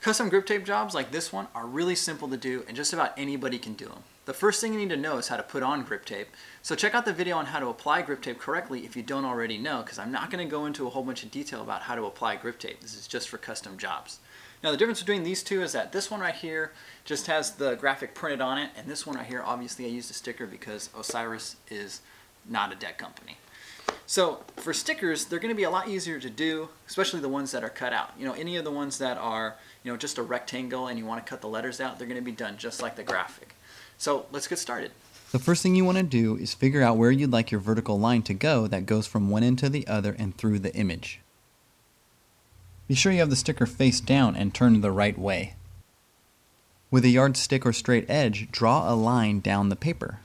Custom grip tape jobs like this one are really simple to do and just about anybody can do them. The first thing you need to know is how to put on grip tape. So check out the video on how to apply grip tape correctly if you don't already know, because I'm not going to go into a whole bunch of detail about how to apply grip tape. This is just for custom jobs. Now the difference between these two is that this one right here just has the graphic printed on it, and this one right here, obviously I used a sticker because Osiris is not a deck company. So for stickers, they're going to be a lot easier to do, especially the ones that are cut out. Any of the ones that are, just a rectangle and you want to cut the letters out, they're going to be done just like the graphic. So let's get started. The first thing you want to do is figure out where you'd like your vertical line to go that goes from one end to the other and through the image. Be sure you have the sticker face down and turned the right way. With a yardstick or straight edge, draw a line down the paper.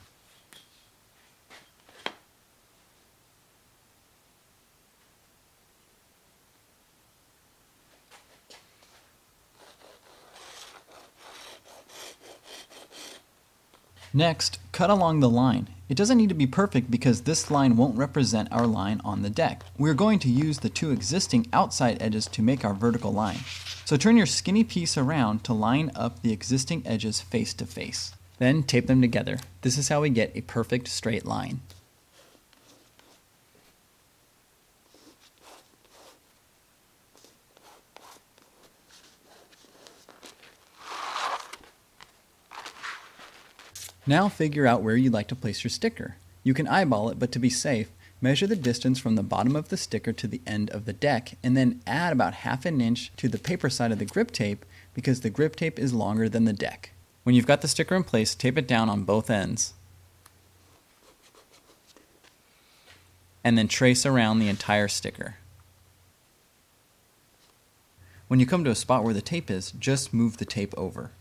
Next, cut along the line. It doesn't need to be perfect because this line won't represent our line on the deck. We're going to use the two existing outside edges to make our vertical line. So turn your skinny piece around to line up the existing edges face to face. Then tape them together. This is how we get a perfect straight line. Now figure out where you'd like to place your sticker. You can eyeball it, but to be safe, measure the distance from the bottom of the sticker to the end of the deck, and then add about ½ an inch to the paper side of the grip tape because the grip tape is longer than the deck. When you've got the sticker in place, tape it down on both ends. And then trace around the entire sticker. When you come to a spot where the tape is, just move the tape over.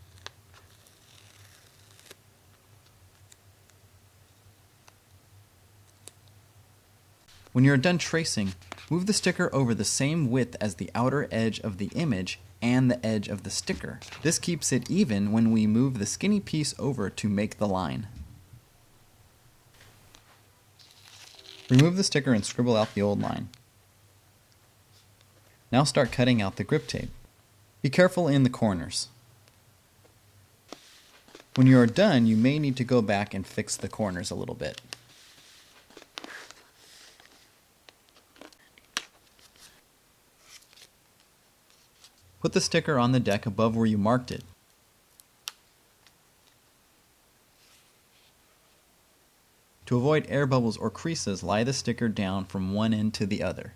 When you're done tracing, move the sticker over the same width as the outer edge of the image and the edge of the sticker. This keeps it even when we move the skinny piece over to make the line. Remove the sticker and scribble out the old line. Now start cutting out the grip tape. Be careful in the corners. When you are done, you may need to go back and fix the corners a little bit. Put the sticker on the deck above where you marked it. To avoid air bubbles or creases, lie the sticker down from one end to the other.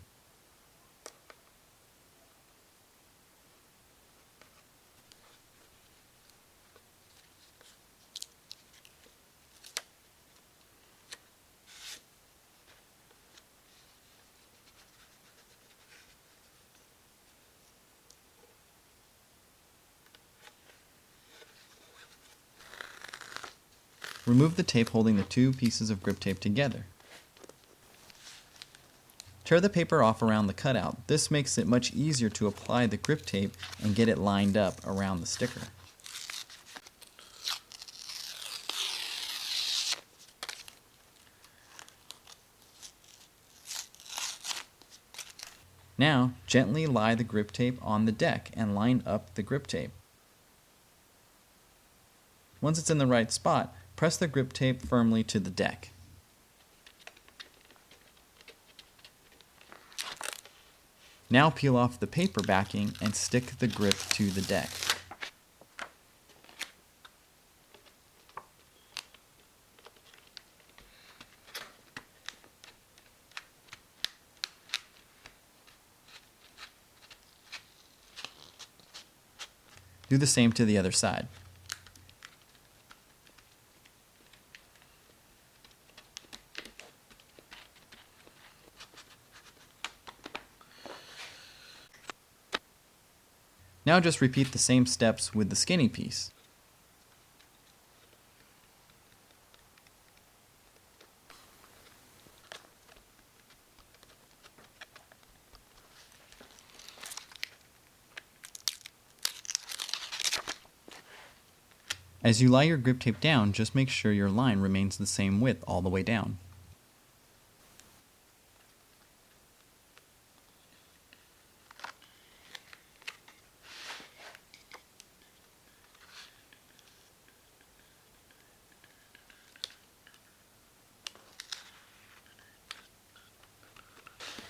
Remove the tape holding the two pieces of grip tape together. Tear the paper off around the cutout. This makes it much easier to apply the grip tape and get it lined up around the sticker. Now, gently lie the grip tape on the deck and line up the grip tape. Once it's in the right spot, press the grip tape firmly to the deck. Now peel off the paper backing and stick the grip to the deck. Do the same to the other side. Now just repeat the same steps with the skinny piece. As you lie your grip tape down, just make sure your line remains the same width all the way down.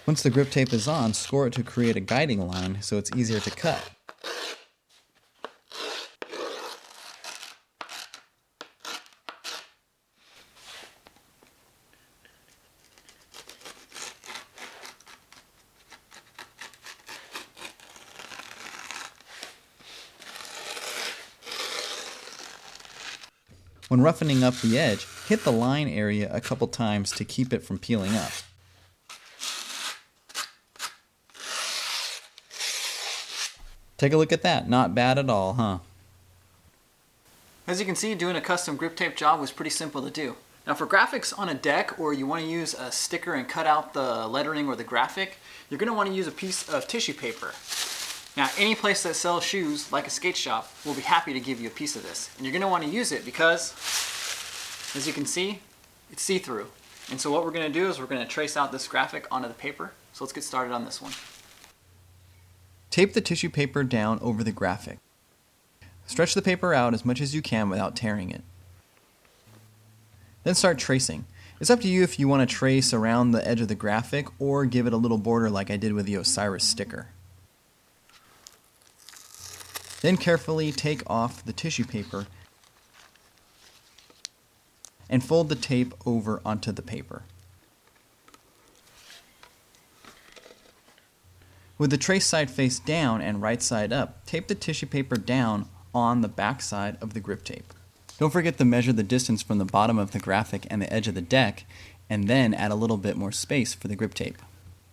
Once the grip tape is on, score it to create a guiding line so it's easier to cut. When roughening up the edge, hit the line area a couple times to keep it from peeling up. Take a look at that, not bad at all, huh? As you can see, doing a custom grip tape job was pretty simple to do. Now for graphics on a deck, or you want to use a sticker and cut out the lettering or the graphic, you're going to want to use a piece of tissue paper. Now any place that sells shoes, like a skate shop, will be happy to give you a piece of this. And you're going to want to use it because, as you can see, it's see-through. And so what we're going to do is we're going to trace out this graphic onto the paper. So let's get started on this one. Tape the tissue paper down over the graphic. Stretch the paper out as much as you can without tearing it. Then start tracing. It's up to you if you want to trace around the edge of the graphic or give it a little border like I did with the Osiris sticker. Then carefully take off the tissue paper and fold the tape over onto the paper. With the trace side face down and right side up, tape the tissue paper down on the back side of the grip tape. Don't forget to measure the distance from the bottom of the graphic and the edge of the deck, and then add a little bit more space for the grip tape.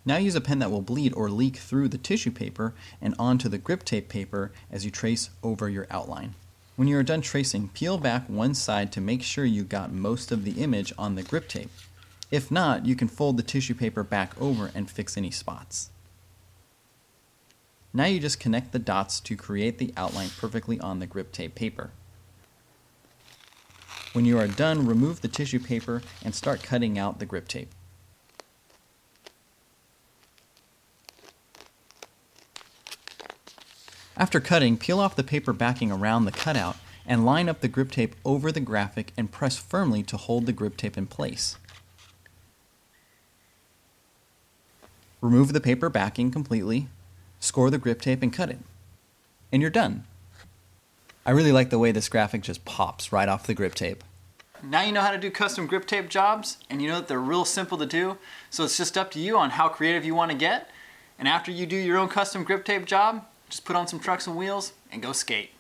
Now use a pen that will bleed or leak through the tissue paper and onto the grip tape paper as you trace over your outline. When you are done tracing, peel back one side to make sure you got most of the image on the grip tape. If not, you can fold the tissue paper back over and fix any spots. Now you just connect the dots to create the outline perfectly on the grip tape paper. When you are done, remove the tissue paper and start cutting out the grip tape. After cutting, peel off the paper backing around the cutout and line up the grip tape over the graphic and press firmly to hold the grip tape in place. Remove the paper backing completely, score the grip tape and cut it. And you're done. I really like the way this graphic just pops right off the grip tape. Now you know how to do custom grip tape jobs, and you know that they're real simple to do, so it's just up to you on how creative you want to get. And after you do your own custom grip tape job, just put on some trucks and wheels and go skate.